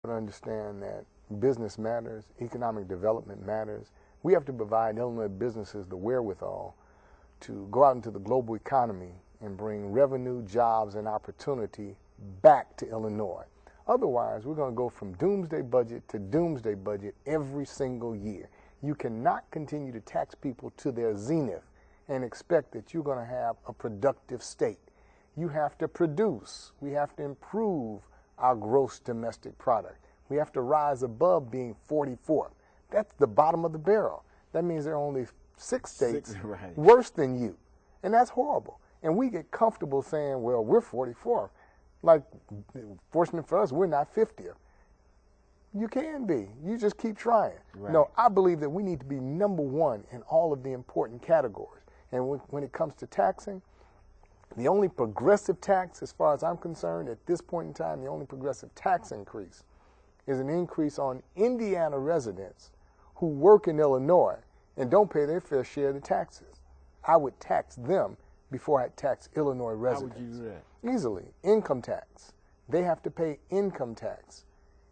people to understand that business matters, economic development matters. We have to provide Illinois businesses the wherewithal to go out into the global economy and bring revenue, jobs, and opportunity back to Illinois. Otherwise, we're going to go from doomsday budget to doomsday budget every single year. You cannot continue to tax people to their zenith and expect that you're going to have a productive state. You have to produce. We have to improve our gross domestic product. We have to rise above being 44th. That's the bottom of the barrel. That means there are only 6 states right. worse than you. And that's horrible. And we get comfortable saying, well, we're 44th. Like, fortunate for us, we're not 50th. You can be. You just keep trying. Right. No, I believe that we need to be number one in all of the important categories. And when it comes to taxing, the only progressive tax, as far as I'm concerned, at this point in time, the only progressive tax increase is an increase on Indiana residents who work in Illinois and don't pay their fair share of the taxes. I would tax them before I tax Illinois residents. How would you do that? Easily. Income tax. They have to pay income tax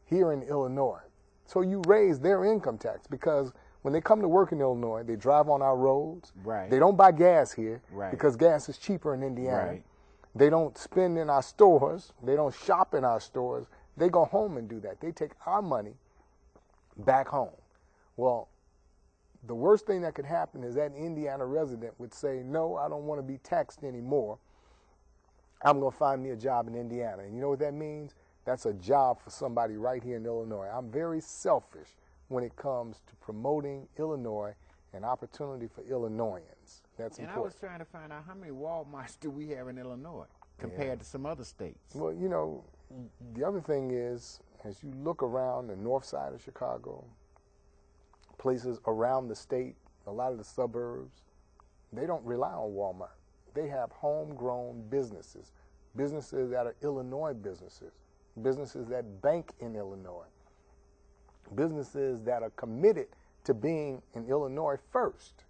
here in Illinois. So you raise their income tax because when they come to work in Illinois, they drive on our roads. Right. They don't buy gas here right. because gas is cheaper in Indiana. Right. They don't spend in our stores. They don't shop in our stores. They go home and do that. They take our money back home. Well, the worst thing that could happen is that Indiana resident would say, no, I don't want to be taxed anymore. I'm going to find me a job in Indiana. And you know what that means? That's a job for somebody right here in Illinois. I'm very selfish when it comes to promoting Illinois and opportunity for Illinoisans. That's important. And I was trying to find out how many Walmarts do we have in Illinois compared to some other states? Well, you know, the other thing is, as you look around the north side of Chicago, places around the state, a lot of the suburbs, they don't rely on Walmart. They have homegrown businesses, businesses that are Illinois businesses, businesses that bank in Illinois, businesses that are committed to being in Illinois first.